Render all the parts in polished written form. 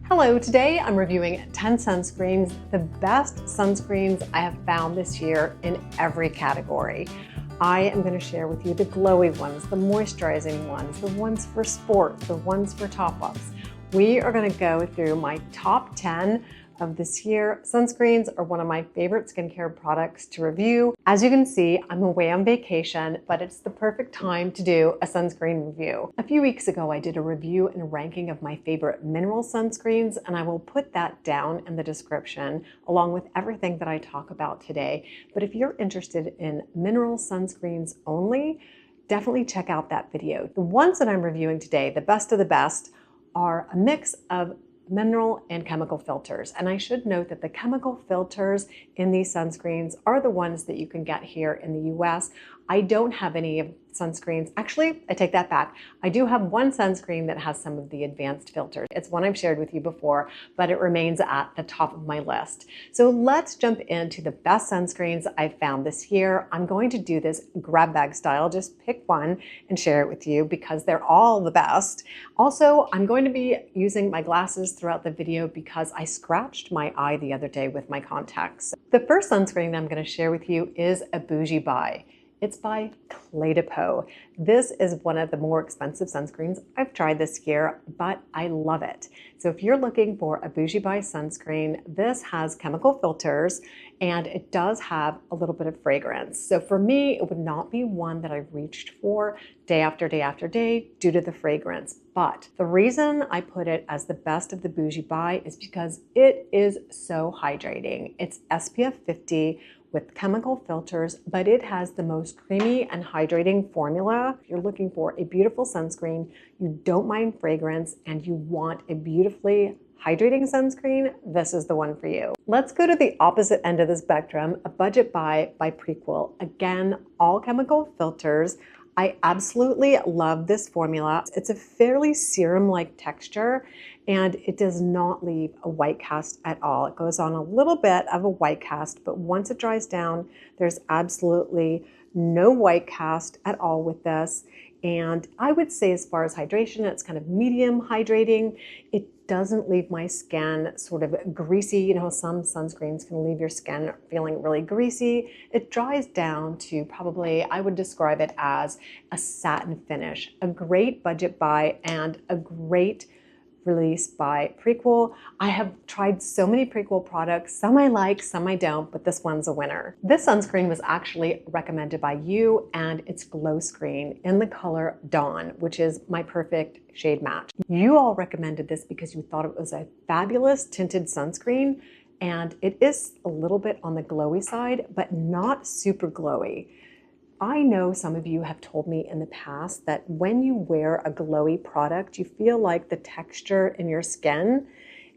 Hello, today I'm reviewing 10 sunscreens, the best sunscreens I have found this year in every category. I am going to share with you the glowy ones, the moisturizing ones, the ones for sport, the ones for top-ups. We are going to go through my top 10 of this year. Sunscreens are one of my favorite skincare products to review. As you can see, I'm away on vacation, but it's the perfect time to do a sunscreen review. A few weeks ago, I did a review and ranking of my favorite mineral sunscreens, and I will put that down in the description along with everything that I talk about today. But if you're interested in mineral sunscreens only, definitely check out that video. The ones that I'm reviewing today, the best of the best, are a mix of mineral and chemical filters. And I should note that the chemical filters in these sunscreens are the ones that you can get here in the US. I don't have any of sunscreens. Actually, I take that back. I do have one sunscreen that has some of the advanced filters. It's one I've shared with you before, but it remains at the top of my list. So let's jump into the best sunscreens I've found this year. I'm going to do this grab bag style, just pick one and share it with you because they're all the best. Also, I'm going to be using my glasses throughout the video because I scratched my eye the other day with my contacts. The first sunscreen that I'm going to share with you is a Bougie buy. It's by PEAU. This is one of the more expensive sunscreens I've tried this year, but I love it. So if you're looking for a Bougie buy sunscreen, this has chemical filters and it does have a little bit of fragrance. So for me, it would not be one that I've reached for day after day after day due to the fragrance. But the reason I put it as the best of the Bougie buy is because it is so hydrating. It's SPF 50 with chemical filters, but it has the most creamy and hydrating formula. If you're looking for a beautiful sunscreen, you don't mind fragrance, and you want a beautifully hydrating sunscreen, this is the one for you. Let's go to the opposite end of the spectrum, a budget buy by PEAU. Again, all chemical filters. I absolutely love this formula. It's a fairly serum-like texture and it does not leave a white cast at all. It goes on a little bit of a white cast, but once it dries down, there's absolutely no white cast at all with this. And I would say as far as hydration, it's kind of medium hydrating. It doesn't leave my skin sort of greasy. You know, some sunscreens can leave your skin feeling really greasy. It dries down to probably, I would describe it as a satin finish. A great budget buy and a great release by PEAU. I have tried so many PEAU products. Some I like, some I don't, but this one's a winner. This sunscreen was actually recommended by you, and it's Glowscreen in the color Dawn, which is my perfect shade match. You all recommended this because you thought it was a fabulous tinted sunscreen, and it is a little bit on the glowy side, but not super glowy. I know some of you have told me in the past that when you wear a glowy product, you feel like the texture in your skin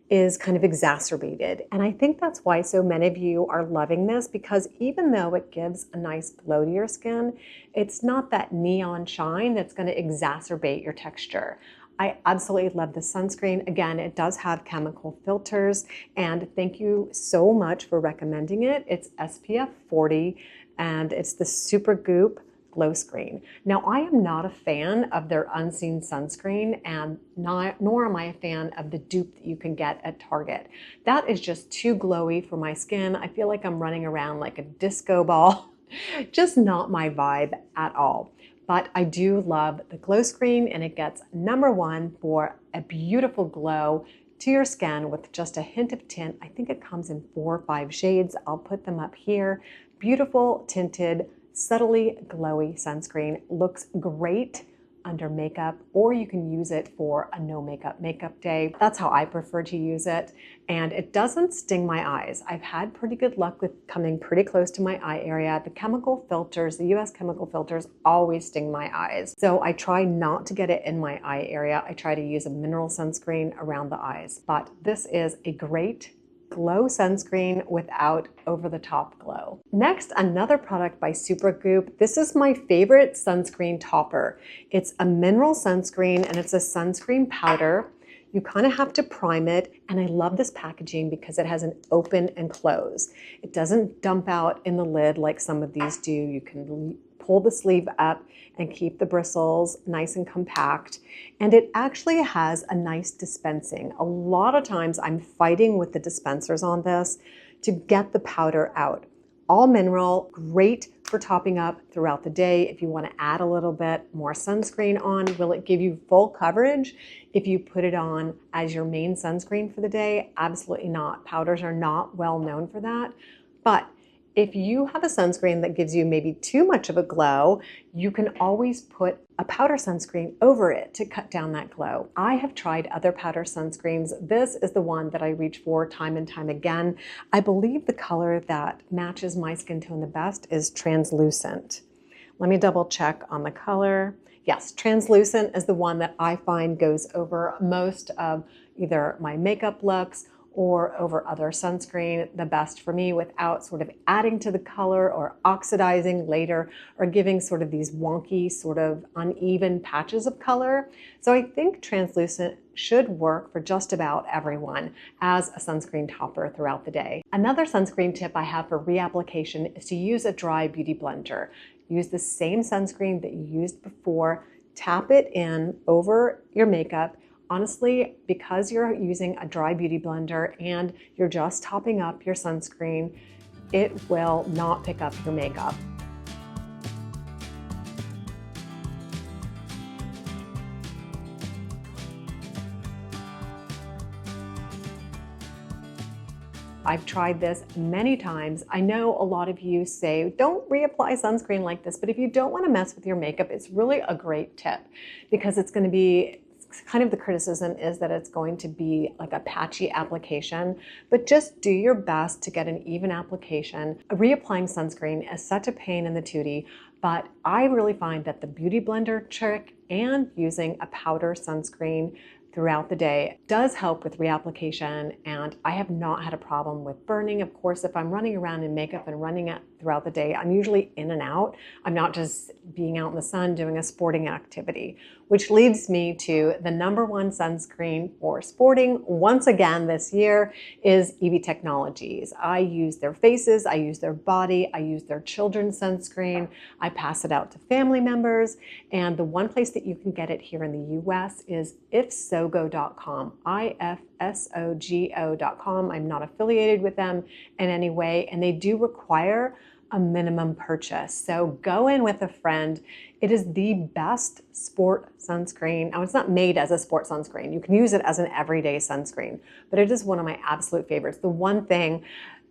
is kind of exacerbated. And I think that's why so many of you are loving this, because even though it gives a nice glow to your skin, it's not that neon shine that's going to exacerbate your texture. I absolutely love this sunscreen. Again, it does have chemical filters, and thank you so much for recommending it. It's SPF 40. And it's the SUPERGOOP Glowscreen. Now, I am not a fan of their unseen sunscreen, and nor am I a fan of the dupe that you can get at Target. That is just too glowy for my skin. I feel like I'm running around like a disco ball. Just not my vibe at all. But I do love the Glowscreen, and it gets #1 for a beautiful glow to your skin with just a hint of tint. I think it comes in 4 or 5 shades. I'll put them up here. Beautiful tinted, subtly glowy sunscreen. Looks great under makeup, or you can use it for a no makeup day. That's how I prefer to use it. And it doesn't sting my eyes. I've had pretty good luck with coming pretty close to my eye area. The chemical filters, the US chemical filters, always sting my eyes. So I try not to get it in my eye area. I try to use a mineral sunscreen around the eyes. But this is a great glow sunscreen without over-the-top glow. Next, another product by SUPERGOOP. This is my favorite sunscreen topper. It's a mineral sunscreen, and it's a sunscreen powder. You kind of have to prime it, and I love this packaging because it has an open and close. It doesn't dump out in the lid like some of these do. You can pull the sleeve up and keep the bristles nice and compact. And it actually has a nice dispensing. A lot of times I'm fighting with the dispensers on this to get the powder out. All mineral, great for topping up throughout the day. If you want to add a little bit more sunscreen on, will it give you full coverage if you put it on as your main sunscreen for the day? Absolutely not. Powders are not well known for that. But if you have a sunscreen that gives you maybe too much of a glow, you can always put a powder sunscreen over it to cut down that glow. I have tried other powder sunscreens. This is the one that I reach for time and time again. I believe the color that matches my skin tone the best is translucent. Let me double check on the color. Yes, translucent is the one that I find goes over most of either my makeup looks or over other sunscreen the best for me without sort of adding to the color or oxidizing later or giving sort of these wonky sort of uneven patches of color. So I think translucent should work for just about everyone as a sunscreen topper throughout the day. Another sunscreen tip I have for reapplication is to use a dry beauty blender. Use the same sunscreen that you used before, tap it in over your makeup. Honestly, because you're using a dry beauty blender and you're just topping up your sunscreen, it will not pick up your makeup. I've tried this many times. I know a lot of you say, don't reapply sunscreen like this, but if you don't want to mess with your makeup, it's really a great tip because it's going to be kind of the criticism is that it's going to be like a patchy application, but just do your best to get an even application. Reapplying sunscreen is such a pain in the tootie, but I really find that the beauty blender trick and using a powder sunscreen throughout the day does help with reapplication, and I have not had a problem with burning. Of course, if I'm running around in makeup and running it throughout the day, I'm usually in and out. I'm not just being out in the sun doing a sporting activity, which leads me to the #1 sunscreen for sporting once again this year is Evy Technologies. I use their faces, I use their body, I use their children's sunscreen. I pass it out to family members, and the one place that you can get it here in the US is ifsogo.com, ifsogo.com. I'm not affiliated with them in any way, and they do require a minimum purchase. So go in with a friend. It is the best sport sunscreen. Now, it's not made as a sport sunscreen. You can use it as an everyday sunscreen, but it is one of my absolute favorites. The one thing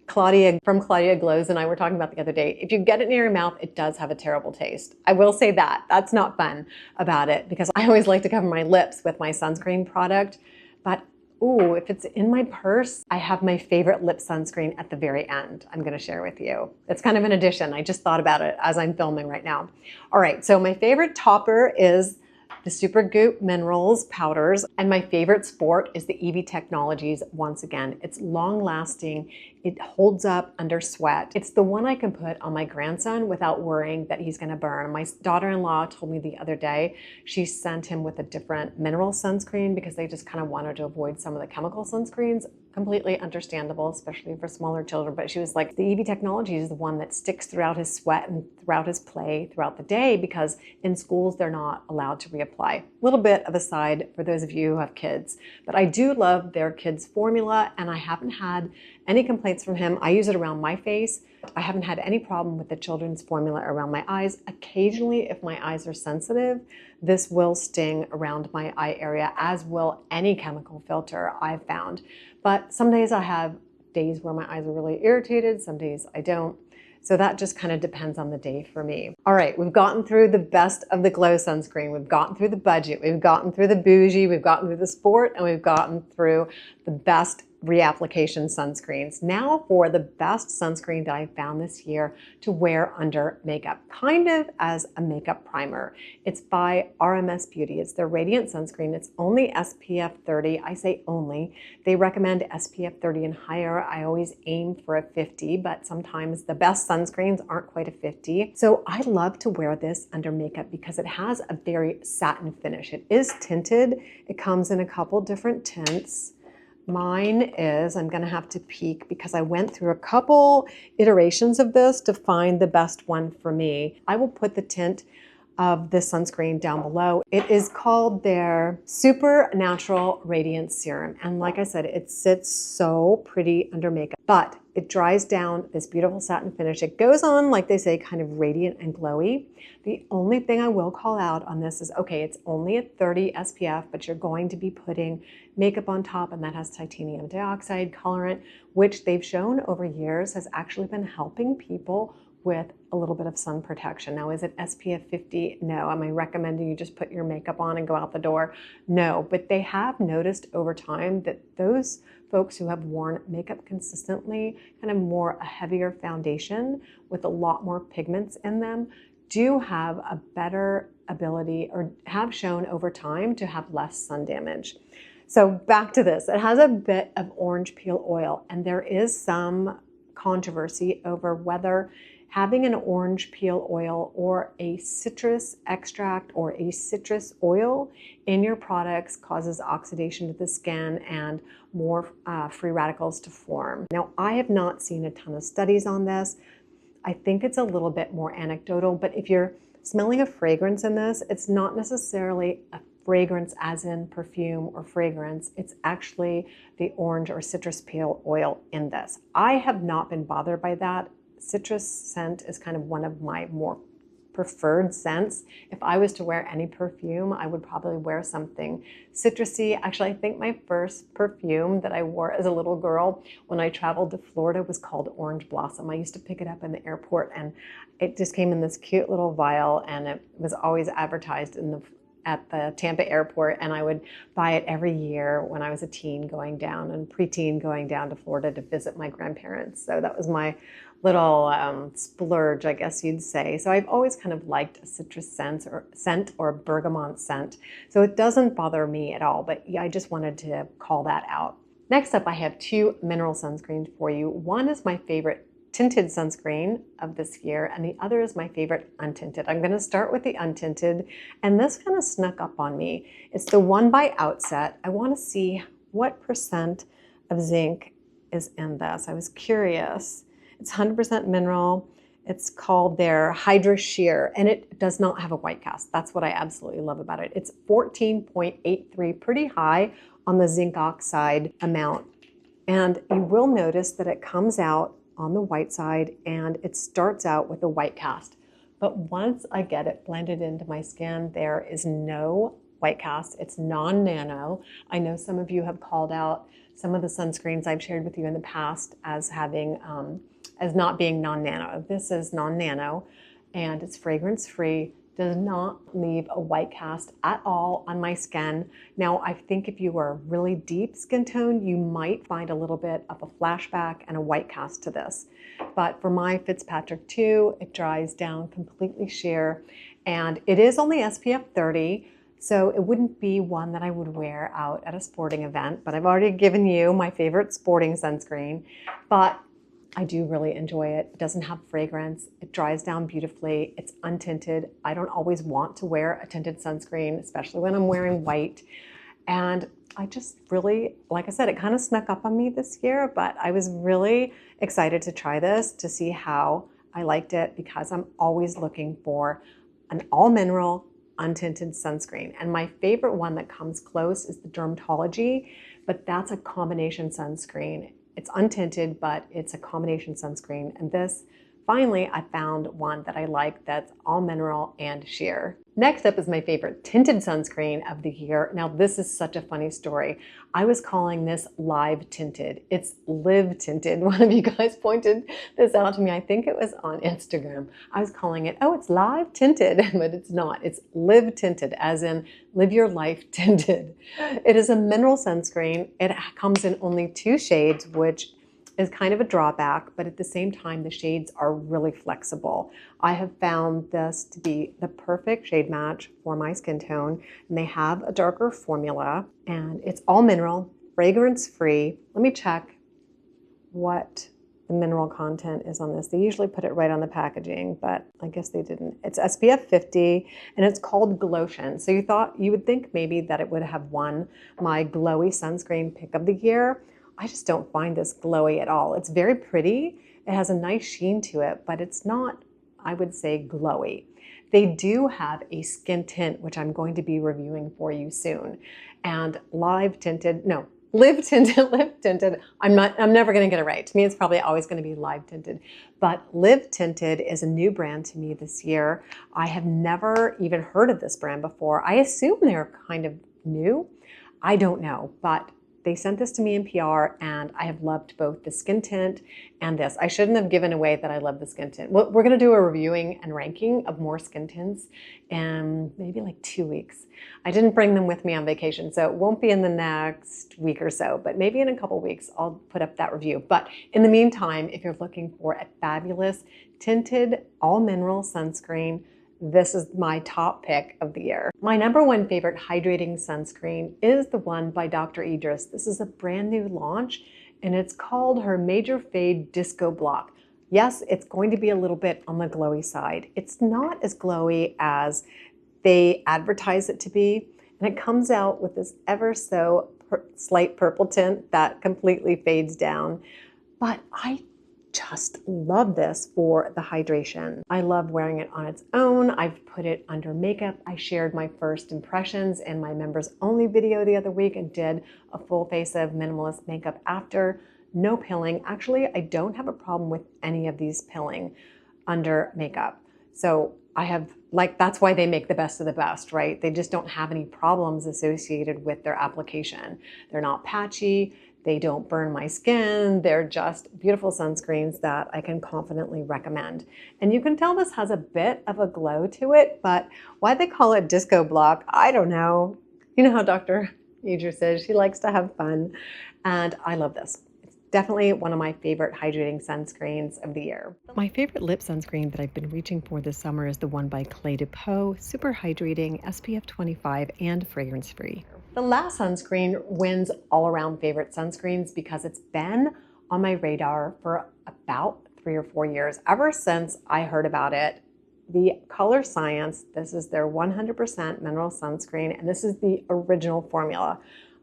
Claudia from Claudia Glows and I were talking about the other day, if you get it near your mouth, it does have a terrible taste. I will say that. That's not fun about it because I always like to cover my lips with my sunscreen product, but ooh, if it's in my purse, I have my favorite lip sunscreen at the very end. I'm gonna share with you. It's kind of an addition. I just thought about it as I'm filming right now. All right, so my favorite topper is the SUPERGOOP Minerals powders, and my favorite sport is the Evy Technologies once again. It's long lasting, it holds up under sweat. It's the one I can put on my grandson without worrying that he's gonna burn. My daughter-in-law told me the other day, she sent him with a different mineral sunscreen because they just kind of wanted to avoid some of the chemical sunscreens. Completely understandable, especially for smaller children. But she was like, the Evy Technology is the one that sticks throughout his sweat and throughout his play throughout the day because in schools they're not allowed to reapply. A little bit of a side for those of you who have kids, but I do love their kids formula and I haven't had any complaints from him. I use it around my face. I haven't had any problem with the children's formula around my eyes. Occasionally, if my eyes are sensitive, this will sting around my eye area, as will any chemical filter I've found. But some days I have days where my eyes are really irritated, some days I don't. So that just kind of depends on the day for me. All right, we've gotten through the best of the glow sunscreen. We've gotten through the budget. We've gotten through the bougie. We've gotten through the sport, and we've gotten through the best reapplication sunscreens. Now for the best sunscreen that I found this year to wear under makeup, kind of as a makeup primer. It's by RMS Beauty. It's their Radiant Sunscreen. It's only SPF 30. I say only. They recommend SPF 30 and higher. I always aim for a 50, but sometimes the best sunscreens aren't quite a 50. So I love to wear this under makeup because it has a very satin finish. It is tinted. It comes in a couple different tints. Mine is, I'm gonna have to peek because I went through a couple iterations of this to find the best one for me. I will put the tint of this sunscreen down below. It is called their Super Natural Radiance Serum. And like I said, it sits so pretty under makeup, but it dries down this beautiful satin finish. It goes on, like they say, kind of radiant and glowy. The only thing I will call out on this is, okay, it's only a 30 SPF, but you're going to be putting makeup on top, and that has titanium dioxide colorant, which they've shown over years has actually been helping people with a little bit of sun protection. Now, is it SPF 50? No. Am I recommending you just put your makeup on and go out the door? No, but they have noticed over time that those folks who have worn makeup consistently, kind of more a heavier foundation with a lot more pigments in them, do have a better ability, or have shown over time, to have less sun damage. So back to this, it has a bit of orange peel oil, and there is some controversy over whether having an orange peel oil or a citrus extract or a citrus oil in your products causes oxidation to the skin and more free radicals to form. Now, I have not seen a ton of studies on this. I think it's a little bit more anecdotal, but if you're smelling a fragrance in this, it's not necessarily a fragrance as in perfume or fragrance. It's actually the orange or citrus peel oil in this. I have not been bothered by that. Citrus scent is kind of one of my more preferred scents. If I was to wear any perfume, I would probably wear something citrusy. Actually, I think my first perfume that I wore as a little girl when I traveled to Florida was called Orange Blossom. I used to pick it up in the airport, and it just came in this cute little vial, and it was always advertised at the Tampa airport, and I would buy it every year when I was a teen going down and preteen going down to Florida to visit my grandparents. So that was my little splurge, I guess you'd say. So I've always kind of liked a citrus scent or a bergamot scent. So it doesn't bother me at all, but yeah, I just wanted to call that out. Next up, I have two mineral sunscreens for you. One is my favorite tinted sunscreen of this year, and the other is my favorite untinted. I'm going to start with the untinted, and this kind of snuck up on me. It's the one by OUTSET. I want to see what percent of zinc is in this. I was curious. It's 100% mineral. It's called their Hydrasheer, and it does not have a white cast. That's what I absolutely love about it. It's 14.83, pretty high on the zinc oxide amount. And you will notice that it comes out on the white side, and it starts out with a white cast. But once I get it blended into my skin, there is no white cast. It's non-nano. I know some of you have called out some of the sunscreens I've shared with you in the past as having, as not being non-nano. This is non-nano, and it's fragrance-free, does not leave a white cast at all on my skin. Now, I think if you are really deep skin tone, you might find a little bit of a flashback and a white cast to this. But for my Fitzpatrick 2, it dries down completely sheer, and it is only SPF 30, so it wouldn't be one that I would wear out at a sporting event, but I've already given you my favorite sporting sunscreen. But I do really enjoy it. It doesn't have fragrance. It dries down beautifully. It's untinted. I don't always want to wear a tinted sunscreen, especially when I'm wearing white. And I just really, like I said, it kind of snuck up on me this year, but I was really excited to try this to see how I liked it, because I'm always looking for an all mineral, untinted sunscreen. And my favorite one that comes close is the Dermatology, but that's a combination sunscreen. It's untinted, but it's a combination sunscreen. And this, finally, I found one that I like that's all mineral and sheer. Next up is my favorite tinted sunscreen of the year. Now, this is such a funny story. I was calling this live tinted. It's live tinted. One of you guys pointed this out to me. I think it was on Instagram. I was calling it, oh, it's live tinted, but it's not. It's live tinted, as in live your life tinted. It is a mineral sunscreen. It comes in only 2 shades, which is kind of a drawback, but at the same time, the shades are really flexible. I have found this to be the perfect shade match for my skin tone, and they have a darker formula, and it's all mineral, fragrance free. Let me check what the mineral content is on this. They usually put it right on the packaging, but I guess they didn't. It's SPF 50 and it's called Glotion. So you would think maybe that it would have won my glowy sunscreen pick of the year. I just don't find this glowy at all. It's very pretty. It has a nice sheen to it, but it's not, I would say, glowy. They do have a skin tint, which I'm going to be reviewing for you soon. And live tinted, no, live tinted, lip tinted. I'm never going to get it right. To me, it's probably always going to be live tinted. But live tinted is a new brand to me this year. I have never even heard of this brand before. I assume they're kind of new. I don't know, but they sent this to me in PR and I have loved both the skin tint and this. I shouldn't have given away that I love the skin tint. Well, we're going to do a reviewing and ranking of more skin tints in maybe like 2 weeks. I didn't bring them with me on vacation, so it won't be in the next week or so, but maybe in a couple weeks I'll put up that review. But in the meantime, if you're looking for a fabulous tinted all mineral sunscreen, this is my top pick of the year. My #1 favorite hydrating sunscreen is the one by Dr. IDRISS. This is a brand new launch and it's called her Major Fade Disco Block. Yes, it's going to be a little bit on the glowy side. It's not as glowy as they advertise it to be. And it comes out with this ever so slight purple tint that completely fades down. But I just love this for the hydration. I love wearing it on its own. I've put it under makeup. I shared my first impressions in my members only video the other week and did a full face of minimalist makeup after. No pilling. Actually, I don't have a problem with any of these pilling under makeup. So I have, like, that's why they make the best of the best, right? They just don't have any problems associated with their application. They're not patchy. They don't burn my skin. They're just beautiful sunscreens that I can confidently recommend. And you can tell this has a bit of a glow to it, but why they call it disco block, I don't know. You know how Dr. Idris says she likes to have fun. And I love this. It's definitely one of my favorite hydrating sunscreens of the year. My favorite lip sunscreen that I've been reaching for this summer is the one by PEAU, super hydrating, SPF 25 and fragrance free. The last sunscreen wins all around favorite sunscreens because it's been on my radar for about 3 or 4 years. Ever since I heard about it, the Color Science, this is their 100% mineral sunscreen, and this is the original formula.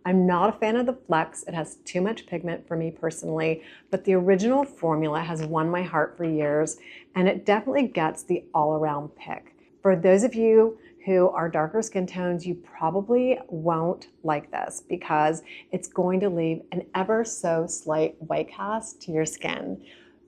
I'm not a fan of the Flex. It has too much pigment for me personally, but the original formula has won my heart for years, and it definitely gets the all-around pick. For those of you who are darker skin tones, you probably won't like this because it's going to leave an ever so slight white cast to your skin.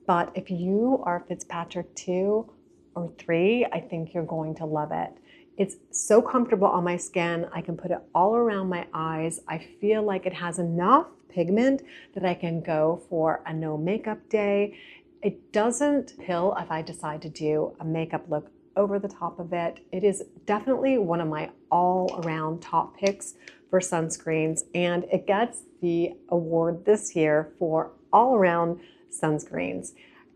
But if you are Fitzpatrick 2 or 3, I think you're going to love it. It's so comfortable on my skin. I can put it all around my eyes. I feel like it has enough pigment that I can go for a no makeup day. It doesn't pill if I decide to do a makeup look over the top of it. It is definitely one of my all-around top picks for sunscreens, and it gets the award this year for all-around sunscreens.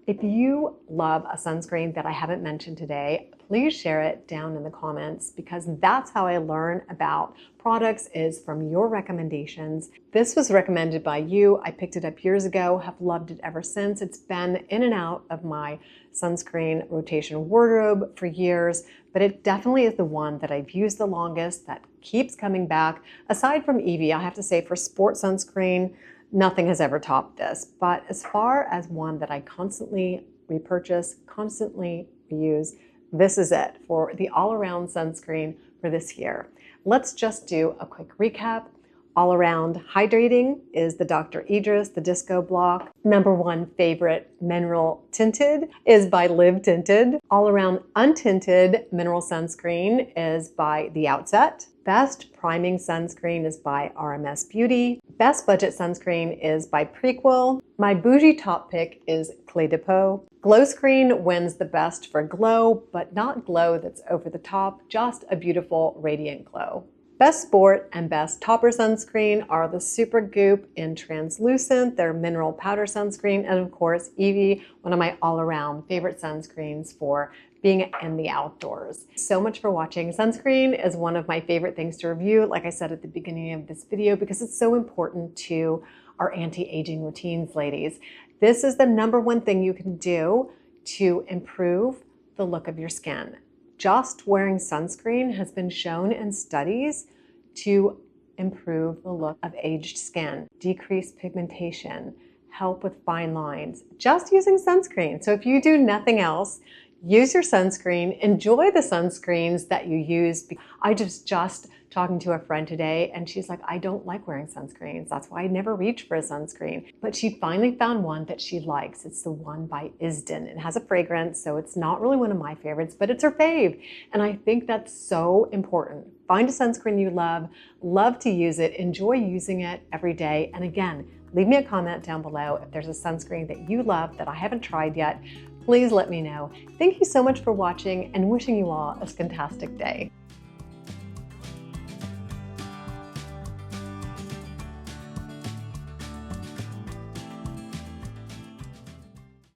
If you love a sunscreen that I haven't mentioned today, please share it down in the comments because that's how I learn about products, is from your recommendations. This was recommended by you. I picked it up years ago, have loved it ever since. It's been in and out of my sunscreen rotation wardrobe for years, but it definitely is the one that I've used the longest, that keeps coming back. Aside from Evy, I have to say for sport sunscreen, nothing has ever topped this. But as far as one that I constantly repurchase, constantly reuse, this is it for the all-around sunscreen for this year. Let's just do a quick recap. All-around hydrating is the Dr. Idris, the Disco Block. #1 favorite mineral tinted is by Live Tinted. All-around untinted mineral sunscreen is by the OUTSET. Best priming sunscreen is by RMS Beauty. Best budget sunscreen is by Prequel. My bougie top pick is Clé de Peau. Glowscreen wins the best for glow, but not glow that's over the top, just a beautiful radiant glow. Best sport and best topper sunscreen are the SUPERGOOP in translucent, their mineral powder sunscreen, and of course Evy, one of my all-around favorite sunscreens for being in the outdoors. So much for watching. Sunscreen is one of my favorite things to review, like I said at the beginning of this video, because it's so important to our anti-aging routines, ladies. This is the #1 thing you can do to improve the look of your skin. Just wearing sunscreen has been shown in studies to improve the look of aged skin, decrease pigmentation, help with fine lines, just using sunscreen. So if you do nothing else, use your sunscreen, enjoy the sunscreens that you use. I just talking to a friend today and she's like, I don't like wearing sunscreens. That's why I never reach for a sunscreen. But she finally found one that she likes. It's the one by Isden. It has a fragrance, so it's not really one of my favorites, but it's her fave. And I think that's so important. Find a sunscreen you love to use it, enjoy using it every day. And again, leave me a comment down below if there's a sunscreen that you love that I haven't tried yet. Please let me know. Thank you so much for watching and wishing you all a fantastic day.